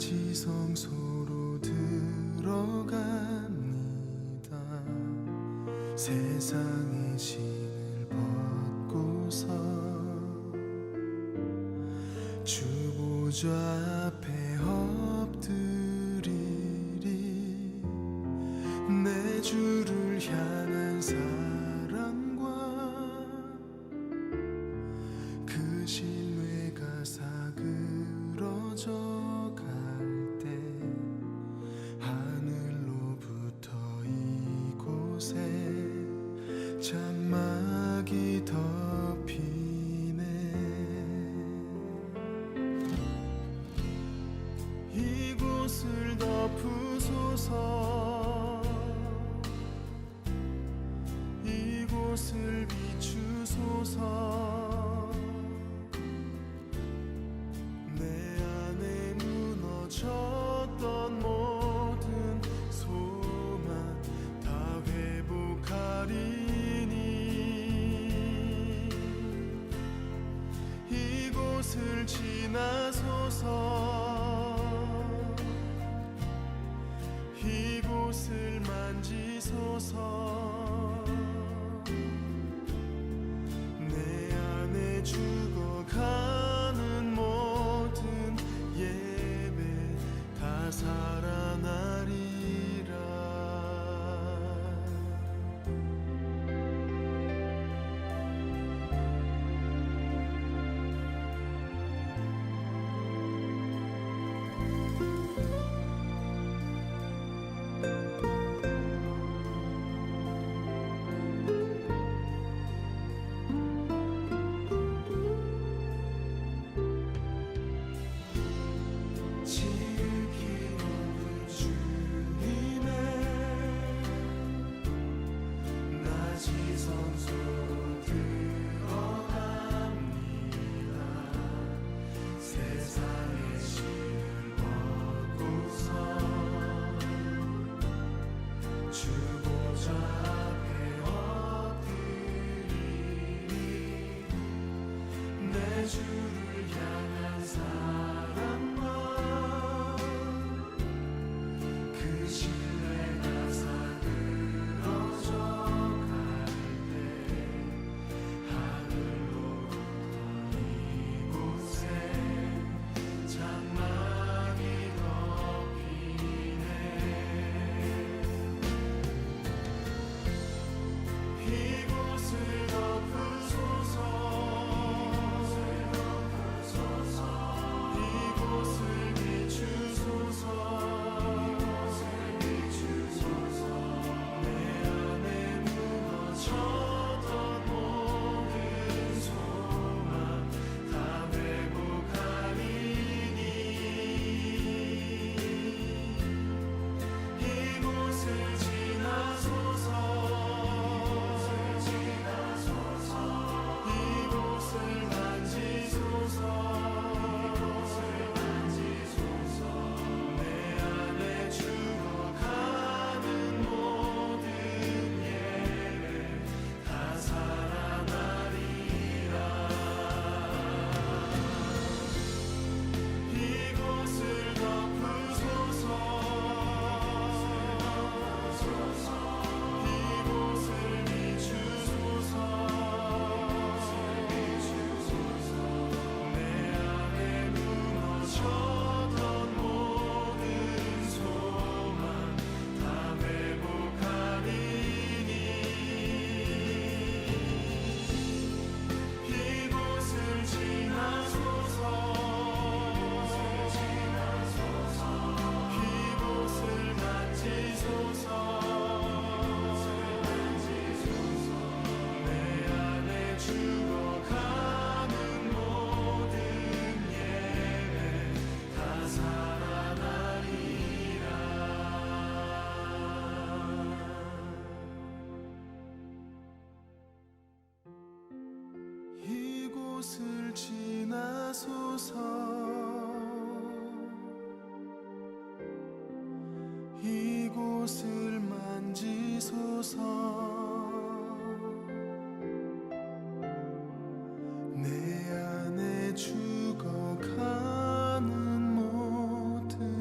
지성소로 들어갑니다. 세상의 신을 벗고서 주 보좌 앞에 엎드리리. 내 주를 향한 사랑과 그 신뢰가 사그러져 갈 때 하늘로부터 이곳에 장막이 덮이네. 이곳을 덮으소서. 이곳을 비추소서. 내 안에 무너졌던 모든 소망 다 회복하리니. 이곳을 지나소서. 이곳을 만지소서. 내 안에 죽어가는 모든 예배 다 살아나리라. 주를 향한 사랑과 그 신뢰가 사그러져 갈 때 하늘로부터 이곳에 장막이 덮이네. 이곳을 덮으소서. 이곳을 지나소서. 이곳을 만지소서. 내 안에 죽어가는 모든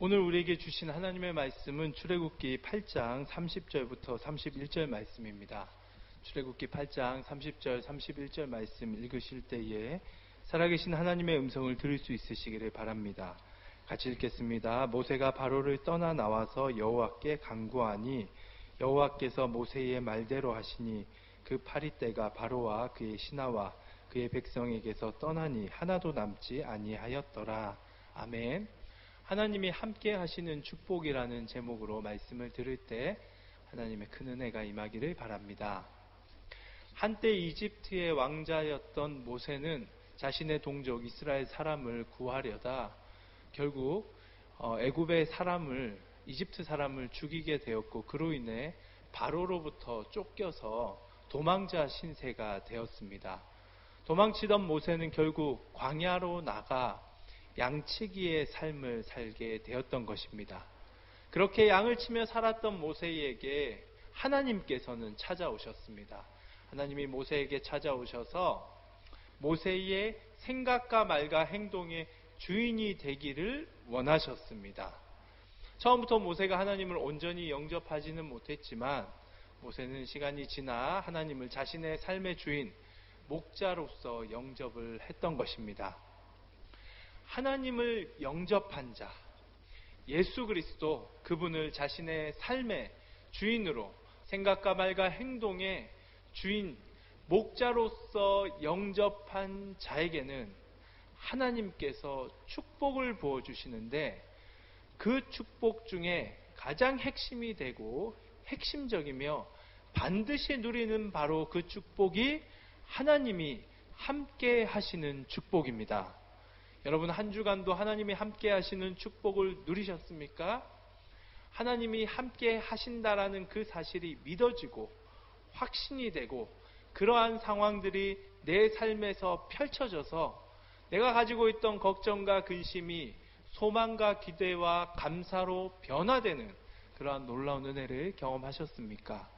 오늘 우리에게 주신 하나님의 말씀은 출애굽기 8장 30절부터 31절 말씀입니다. 출애굽기 8장 30절 31절 말씀 읽으실 때에 살아계신 하나님의 음성을 들을 수 있으시기를 바랍니다. 같이 읽겠습니다. 모세가 바로를 떠나 나와서 여호와께 간구하니 여호와께서 모세의 말대로 하시니 그 파리떼가 바로와 그의 신하와 그의 백성에게서 떠나니 하나도 남지 아니하였더라. 아멘. 하나님이 함께 하시는 축복이라는 제목으로 말씀을 들을 때 하나님의 큰 은혜가 임하기를 바랍니다. 한때 이집트의 왕자였던 모세는 자신의 동족 이스라엘 사람을 구하려다 결국 애굽의 사람을, 이집트 사람을 죽이게 되었고, 그로 인해 바로로부터 쫓겨서 도망자 신세가 되었습니다. 도망치던 모세는 결국 광야로 나가 양치기의 삶을 살게 되었던 것입니다. 그렇게 양을 치며 살았던 모세에게 하나님께서는 찾아오셨습니다. 하나님이 모세에게 찾아오셔서 모세의 생각과 말과 행동의 주인이 되기를 원하셨습니다. 처음부터 모세가 하나님을 온전히 영접하지는 못했지만 모세는 시간이 지나 하나님을 자신의 삶의 주인, 목자로서 영접을 했던 것입니다. 하나님을 영접한 자, 예수 그리스도, 그분을 자신의 삶의 주인으로, 생각과 말과 행동의 주인, 목자로서 영접한 자에게는 하나님께서 축복을 부어주시는데, 그 축복 중에 가장 핵심이 되고 핵심적이며 반드시 누리는 바로 그 축복이 하나님이 함께 하시는 축복입니다. 여러분, 한 주간도 하나님이 함께 하시는 축복을 누리셨습니까? 하나님이 함께 하신다라는 그 사실이 믿어지고 확신이 되고 그러한 상황들이 내 삶에서 펼쳐져서 내가 가지고 있던 걱정과 근심이 소망과 기대와 감사로 변화되는 그러한 놀라운 은혜를 경험하셨습니까?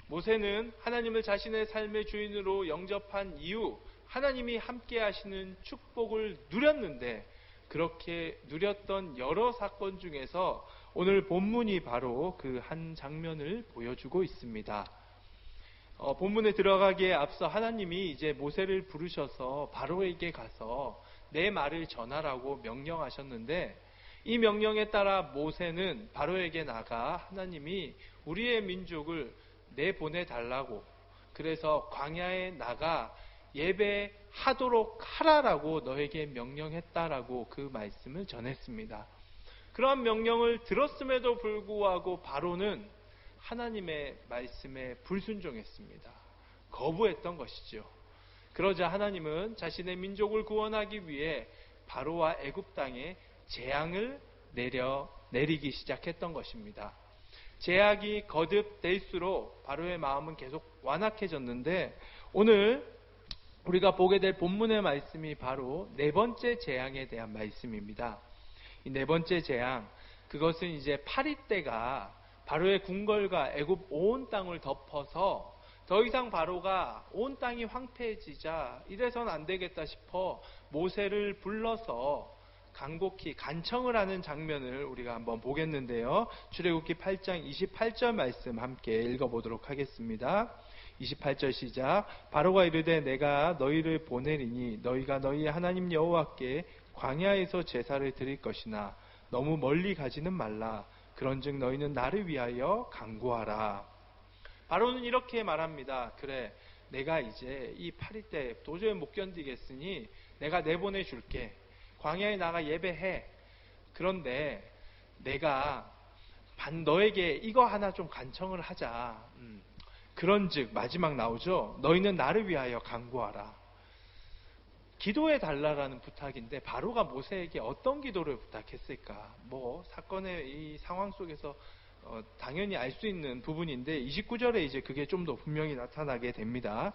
모세는 하나님을 자신의 삶의 주인으로 영접한 이후 하나님이 함께 하시는 축복을 누렸는데, 그렇게 누렸던 여러 사건 중에서 오늘 본문이 바로 그 한 장면을 보여주고 있습니다. 본문에 들어가기에 앞서 하나님이 이제 모세를 부르셔서 바로에게 가서 내 말을 전하라고 명령하셨는데, 이 명령에 따라 모세는 바로에게 나가 하나님이 우리의 민족을 내보내달라고, 그래서 광야에 나가 예배하도록 하라라고 너에게 명령했다라고 그 말씀을 전했습니다. 그러한 명령을 들었음에도 불구하고 바로는 하나님의 말씀에 불순종했습니다. 거부했던 것이죠. 그러자 하나님은 자신의 민족을 구원하기 위해 바로와 애굽 땅에 재앙을 내리기 시작했던 것입니다. 재앙이 거듭될수록 바로의 마음은 계속 완악해졌는데, 오늘 우리가 보게 될 본문의 말씀이 바로 네 번째 재앙에 대한 말씀입니다. 이 네 번째 재앙, 그것은 이제 파리떼가 바로의 궁궐과 애굽 온 땅을 덮어서 더 이상 바로가 온 땅이 황폐해지자 이래선 안 되겠다 싶어 모세를 불러서 간곡히 간청을 하는 장면을 우리가 한번 보겠는데요. 출애굽기 8장 28절 말씀 함께 읽어보도록 하겠습니다. 28절 시작. 바로가 이르되 내가 너희를 보내리니 너희가 너희 하나님 여호와께 광야에서 제사를 드릴 것이나 너무 멀리 가지는 말라. 그런즉 너희는 나를 위하여 간구하라. 바로는 이렇게 말합니다. 그래, 내가 이제 이 파리떼 도저히 못 견디겠으니 내가 내보내 줄게. 광야에 나가 예배해. 그런데 내가 너에게 이거 하나 좀 간청을 하자. 그런즉 마지막 나오죠. 너희는 나를 위하여 간구하라. 기도해 달라라는 부탁인데 바로가 모세에게 어떤 기도를 부탁했을까? 사건의 이 상황 속에서 당연히 알 수 있는 부분인데 29절에 이제 그게 좀 더 분명히 나타나게 됩니다.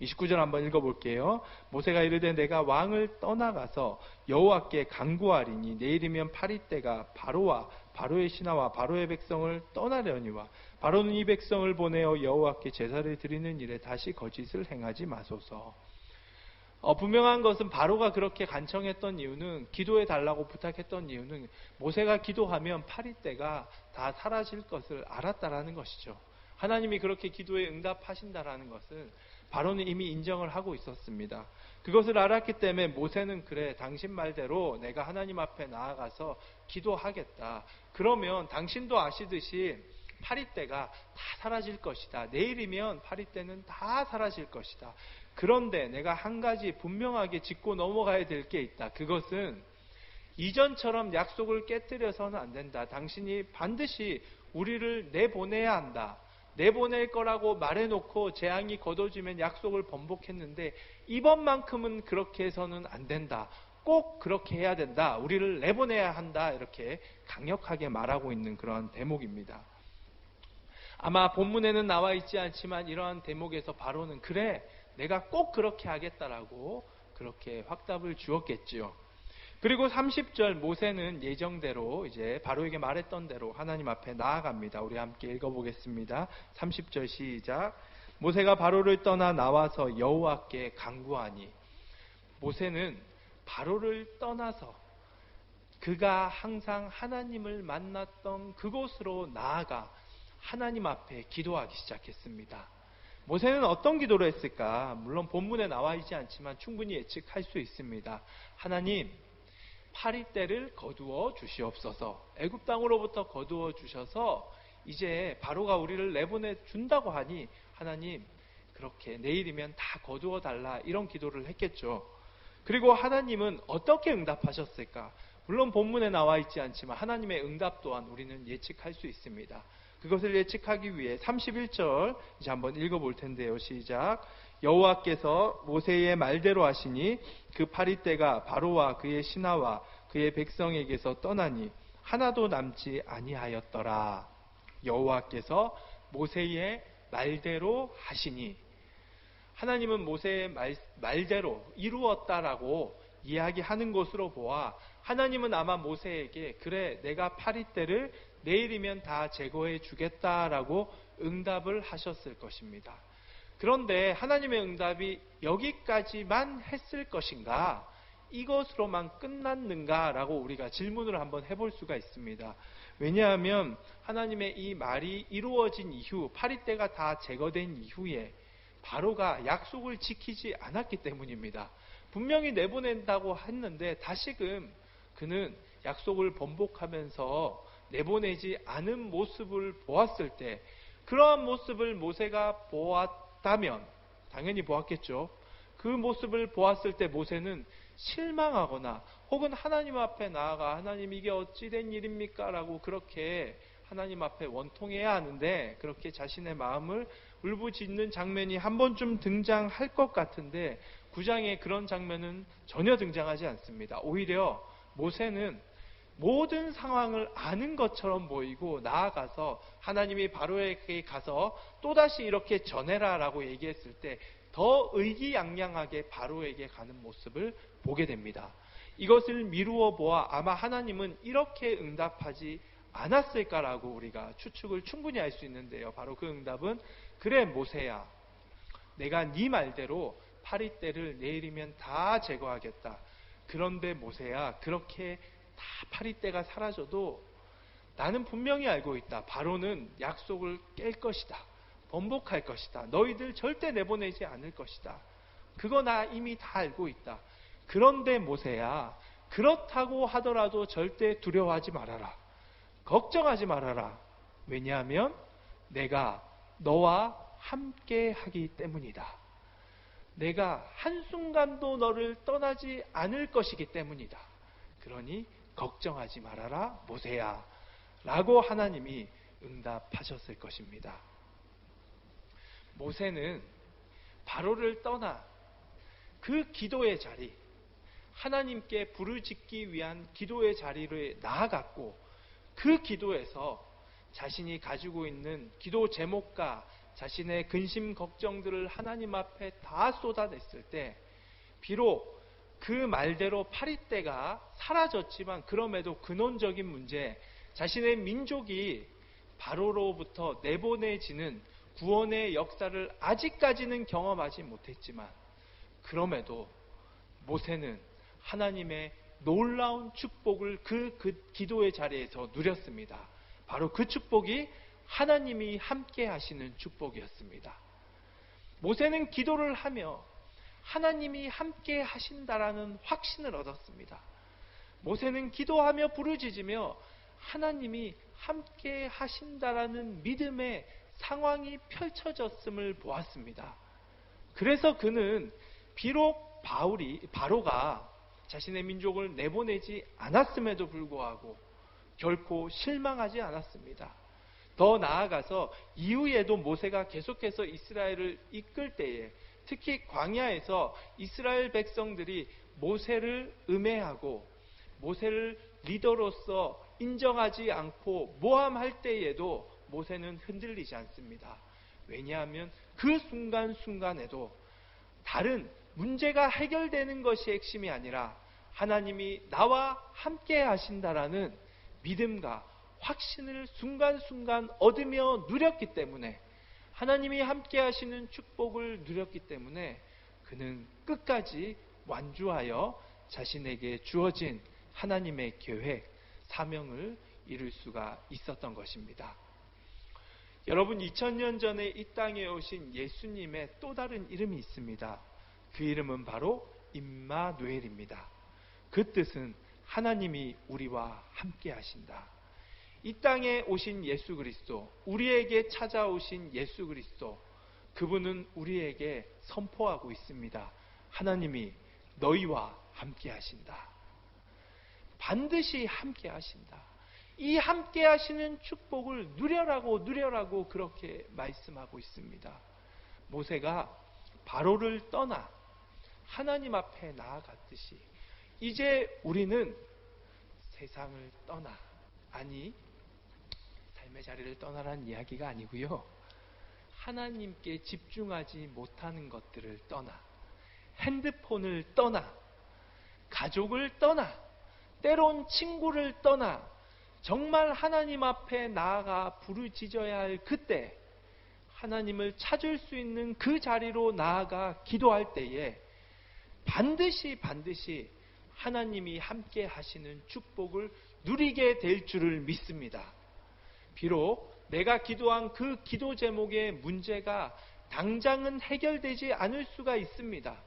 29절 한번 읽어볼게요. 모세가 이르되 내가 왕을 떠나가서 여호와께 간구하리니 내일이면 파리떼가 바로와 바로의 신하와 바로의 백성을 떠나려니와 바로는 이 백성을 보내어 여호와께 제사를 드리는 일에 다시 거짓을 행하지 마소서. 분명한 것은 바로가 그렇게 간청했던 이유는, 기도해 달라고 부탁했던 이유는 모세가 기도하면 파리떼가 다 사라질 것을 알았다라는 것이죠. 하나님이 그렇게 기도에 응답하신다라는 것을 바로는 이미 인정을 하고 있었습니다. 그것을 알았기 때문에 모세는 그래, 당신 말대로 내가 하나님 앞에 나아가서 기도하겠다. 그러면 당신도 아시듯이 파리떼가 다 사라질 것이다. 내일이면 파리떼는 다 사라질 것이다. 그런데 내가 한 가지 분명하게 짚고 넘어가야 될 게 있다. 그것은 이전처럼 약속을 깨뜨려서는 안 된다. 당신이 반드시 우리를 내보내야 한다. 내보낼 거라고 말해놓고 재앙이 거둬지면 약속을 번복했는데 이번만큼은 그렇게 해서는 안 된다. 꼭 그렇게 해야 된다. 우리를 내보내야 한다. 이렇게 강력하게 말하고 있는 그런 대목입니다. 아마 본문에는 나와 있지 않지만 이러한 대목에서 바로는 그래, 내가 꼭 그렇게 하겠다라고 그렇게 확답을 주었겠지요. 그리고 30절 모세는 예정대로 이제 바로에게 말했던 대로 하나님 앞에 나아갑니다. 우리 함께 읽어보겠습니다. 30절 시작. 모세가 바로를 떠나 나와서 여호와께 간구하니. 모세는 바로를 떠나서 그가 항상 하나님을 만났던 그곳으로 나아가 하나님 앞에 기도하기 시작했습니다. 모세는 어떤 기도를 했을까? 물론 본문에 나와 있지 않지만 충분히 예측할 수 있습니다. 하나님, 파리떼를 거두어 주시옵소서. 애굽 땅으로부터 거두어 주셔서 이제 바로가 우리를 내보내 준다고 하니 하나님, 그렇게 내일이면 다 거두어 달라. 이런 기도를 했겠죠. 그리고 하나님은 어떻게 응답하셨을까? 물론 본문에 나와 있지 않지만 하나님의 응답 또한 우리는 예측할 수 있습니다. 그것을 예측하기 위해 31절 이제 한번 읽어볼 텐데요. 시작. 여호와께서 모세의 말대로 하시니 그 파리떼가 바로와 그의 신하와 그의 백성에게서 떠나니 하나도 남지 아니하였더라. 여호와께서 모세의 말대로 하시니, 하나님은 모세의 말대로 이루었다라고 이야기하는 것으로 보아 하나님은 아마 모세에게 그래, 내가 파리떼를 내일이면 다 제거해 주겠다라고 응답을 하셨을 것입니다. 그런데 하나님의 응답이 여기까지만 했을 것인가? 이것으로만 끝났는가라고 우리가 질문을 한번 해볼 수가 있습니다. 왜냐하면 하나님의 이 말이 이루어진 이후, 파리떼가 다 제거된 이후에 바로가 약속을 지키지 않았기 때문입니다. 분명히 내보낸다고 했는데 다시금 그는 약속을 번복하면서 내보내지 않은 모습을 보았을 때, 그러한 모습을 모세가 보았다면 당연히 보았겠죠. 그 모습을 보았을 때 모세는 실망하거나 혹은 하나님 앞에 나아가 하나님 이게 어찌 된 일입니까? 라고 그렇게 하나님 앞에 원통해야 하는데 그렇게 자신의 마음을 울부짖는 장면이 한 번쯤 등장할 것 같은데 9장에 그런 장면은 전혀 등장하지 않습니다. 오히려 모세는 모든 상황을 아는 것처럼 보이고 나아가서 하나님이 바로에게 가서 또다시 이렇게 전해라라고 얘기했을 때 더 의기양양하게 바로에게 가는 모습을 보게 됩니다. 이것을 미루어 보아 아마 하나님은 이렇게 응답하지 않았을까라고 우리가 추측을 충분히 할 수 있는데요. 바로 그 응답은 그래 모세야, 내가 네 말대로 파리떼를 내일이면 다 제거하겠다. 그런데 모세야, 그렇게 다 파리떼가 사라져도 나는 분명히 알고 있다. 바로는 약속을 깰 것이다. 번복할 것이다. 너희들 절대 내보내지 않을 것이다. 그거 나 이미 다 알고 있다. 그런데 모세야, 그렇다고 하더라도 절대 두려워하지 말아라. 걱정하지 말아라. 왜냐하면 내가 너와 함께 하기 때문이다. 내가 한순간도 너를 떠나지 않을 것이기 때문이다. 그러니 걱정하지 말아라 모세야 라고 하나님이 응답하셨을 것입니다. 모세는 바로를 떠나 그 기도의 자리, 하나님께 부르짖기 위한 기도의 자리를 나아갔고 그 기도에서 자신이 가지고 있는 기도 제목과 자신의 근심 걱정들을 하나님 앞에 다 쏟아냈을 때 비록 그 말대로 파리떼가 사라졌지만 그럼에도 근원적인 문제, 자신의 민족이 바로로부터 내보내지는 구원의 역사를 아직까지는 경험하지 못했지만 그럼에도 모세는 하나님의 놀라운 축복을 그 기도의 자리에서 누렸습니다. 바로 그 축복이 하나님이 함께 하시는 축복이었습니다. 모세는 기도를 하며 하나님이 함께 하신다라는 확신을 얻었습니다. 모세는 기도하며 부르짖으며 하나님이 함께 하신다라는 믿음의 상황이 펼쳐졌음을 보았습니다. 그래서 그는 비록 바로가 자신의 민족을 내보내지 않았음에도 불구하고 결코 실망하지 않았습니다. 더 나아가서 이후에도 모세가 계속해서 이스라엘을 이끌 때에, 특히 광야에서 이스라엘 백성들이 모세를 음해하고 모세를 리더로서 인정하지 않고 모함할 때에도 모세는 흔들리지 않습니다. 왜냐하면 그 순간순간에도 다른 문제가 해결되는 것이 핵심이 아니라 하나님이 나와 함께 하신다라는 믿음과 확신을 순간순간 얻으며 누렸기 때문에, 하나님이 함께 하시는 축복을 누렸기 때문에 그는 끝까지 완주하여 자신에게 주어진 하나님의 계획, 사명을 이룰 수가 있었던 것입니다. 여러분, 2000년 전에 이 땅에 오신 예수님의 또 다른 이름이 있습니다. 그 이름은 바로 임마누엘입니다. 그 뜻은 하나님이 우리와 함께 하신다. 이 땅에 오신 예수 그리스도, 우리에게 찾아오신 예수 그리스도, 그분은 우리에게 선포하고 있습니다. 하나님이 너희와 함께 하신다. 반드시 함께 하신다. 이 함께 하시는 축복을 누려라고 그렇게 말씀하고 있습니다. 모세가 바로를 떠나 하나님 앞에 나아갔듯이 이제 우리는 세상을 떠나, 아니 삶의 자리를 떠나라는 이야기가 아니고요, 하나님께 집중하지 못하는 것들을 떠나, 핸드폰을 떠나, 가족을 떠나, 때론 친구를 떠나 정말 하나님 앞에 나아가 부르짖어야 할 그때, 하나님을 찾을 수 있는 그 자리로 나아가 기도할 때에 반드시 하나님이 함께 하시는 축복을 누리게 될 줄을 믿습니다. 비록 내가 기도한 그 기도 제목의 문제가 당장은 해결되지 않을 수가 있습니다.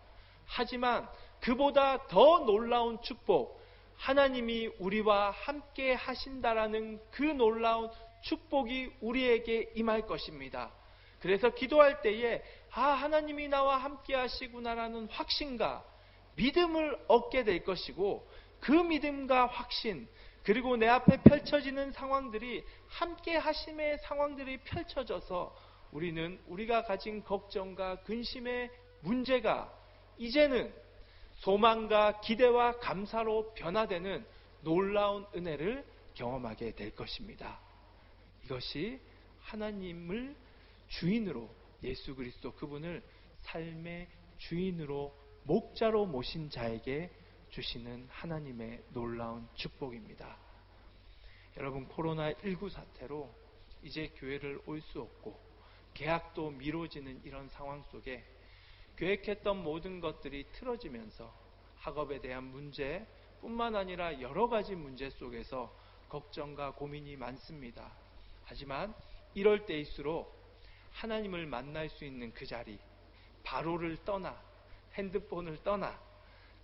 하지만 그보다 더 놀라운 축복, 하나님이 우리와 함께 하신다라는 그 놀라운 축복이 우리에게 임할 것입니다. 그래서 기도할 때에 하나님이 나와 함께 하시구나라는 확신과 믿음을 얻게 될 것이고, 그 믿음과 확신, 그리고 내 앞에 펼쳐지는 상황들이 함께 하심의 상황들이 펼쳐져서 우리는 우리가 가진 걱정과 근심의 문제가 이제는 소망과 기대와 감사로 변화되는 놀라운 은혜를 경험하게 될 것입니다. 이것이 하나님을 주인으로, 예수 그리스도 그분을 삶의 주인으로 목자로 모신 자에게 주시는 하나님의 놀라운 축복입니다. 여러분, 코로나19 사태로 이제 교회를 올 수 없고 계약도 미뤄지는 이런 상황 속에 계획했던 모든 것들이 틀어지면서 학업에 대한 문제 뿐만 아니라 여러 가지 문제 속에서 걱정과 고민이 많습니다. 하지만 이럴 때일수록 하나님을 만날 수 있는 그 자리, 바로를 떠나, 핸드폰을 떠나,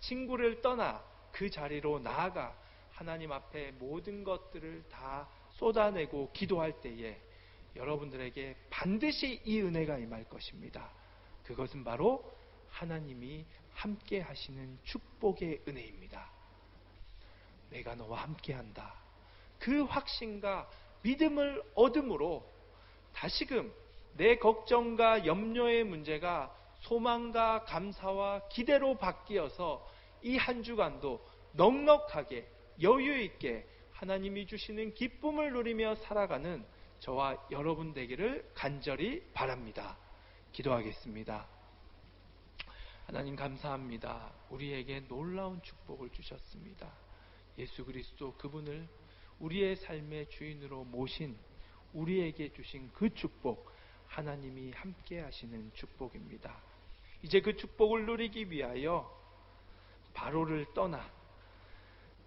친구를 떠나 그 자리로 나아가 하나님 앞에 모든 것들을 다 쏟아내고 기도할 때에 여러분들에게 반드시 이 은혜가 임할 것입니다. 그것은 바로 하나님이 함께 하시는 축복의 은혜입니다. 내가 너와 함께한다. 그 확신과 믿음을 얻음으로 다시금 내 걱정과 염려의 문제가 소망과 감사와 기대로 바뀌어서 이 한 주간도 넉넉하게 여유 있게 하나님이 주시는 기쁨을 누리며 살아가는 저와 여러분 되기를 간절히 바랍니다. 기도하겠습니다. 하나님 감사합니다. 우리에게 놀라운 축복을 주셨습니다. 예수 그리스도 그분을 우리의 삶의 주인으로 모신 우리에게 주신 그 축복, 하나님이 함께 하시는 축복입니다. 이제 그 축복을 누리기 위하여 바로를 떠나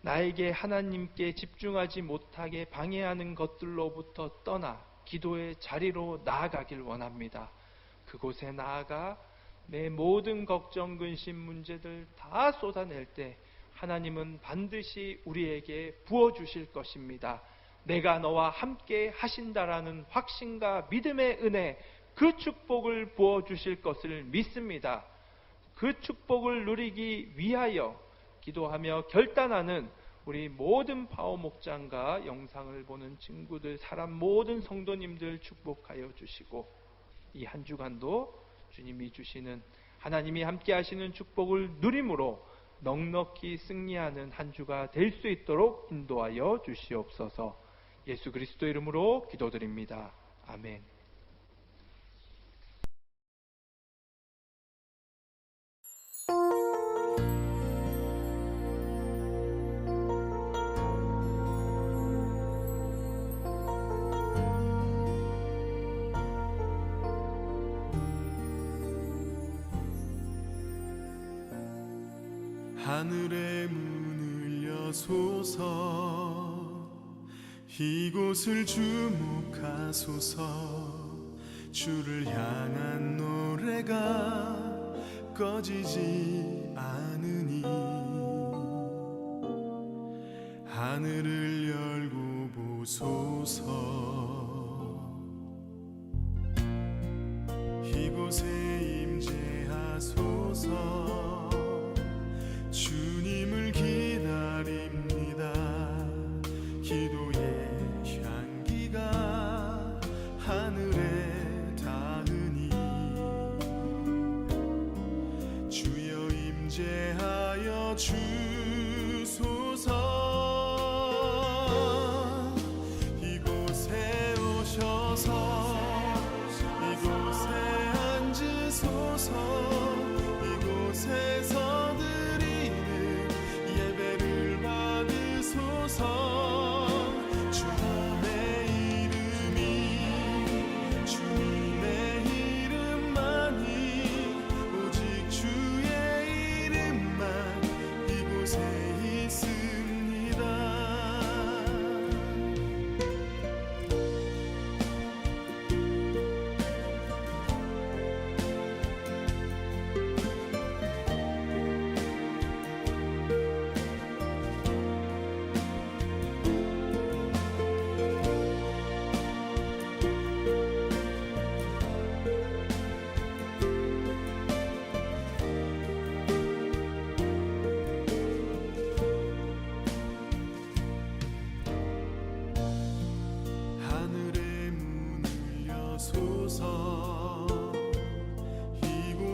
나에게 하나님께 집중하지 못하게 방해하는 것들로부터 떠나 기도의 자리로 나아가길 원합니다. 그곳에 나아가 내 모든 걱정, 근심, 문제들 다 쏟아낼 때 하나님은 반드시 우리에게 부어주실 것입니다. 내가 너와 함께 하신다라는 확신과 믿음의 은혜, 그 축복을 부어주실 것을 믿습니다. 그 축복을 누리기 위하여 기도하며 결단하는 우리 모든 파워 목장과 영상을 보는 친구들, 사람 모든 성도님들 축복하여 주시고, 이 한 주간도 주님이 주시는, 하나님이 함께 하시는 축복을 누림으로 넉넉히 승리하는 한 주가 될 수 있도록 인도하여 주시옵소서. 예수 그리스도 이름으로 기도드립니다. 아멘. 하늘의 문을 여소서 이곳을 주목하소서 주를 향한 노래가 꺼지지 않으니 하늘을 열고 보소서 이곳에 임재하소서 주님을 기다립니다. 기도의 향기가 하늘에 닿으니 주여 임재하여 주소서 이곳에 오셔서 이곳에 앉으소서 이곳에서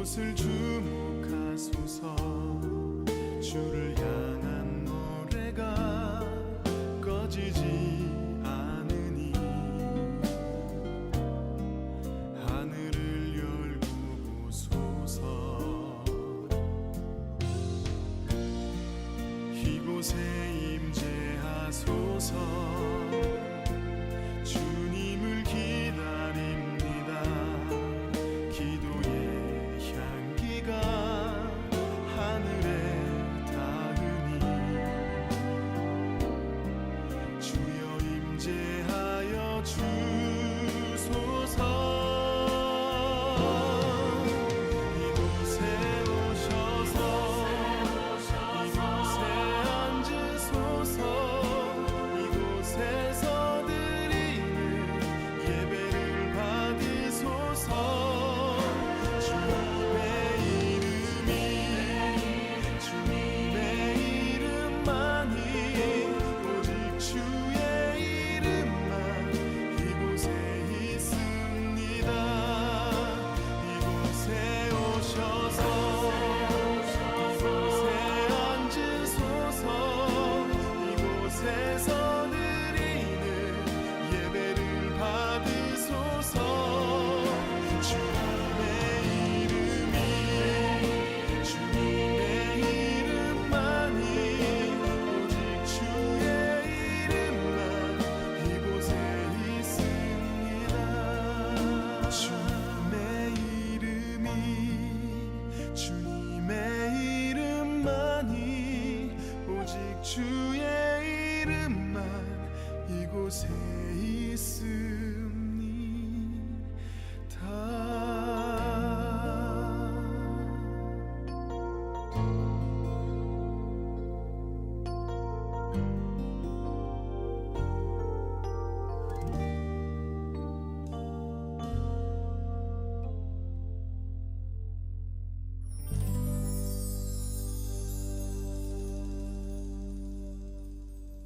이곳을 주목하소서 주를 향한 노래가 꺼지지 않으니 하늘을 열고 보소서 이곳에 임재하소서 주님을 기다립니다. 기도의 향기가 하늘에 닿으니 주여 임재하여 주소서 이곳에 오셔서 이곳에 앉으소서 하나님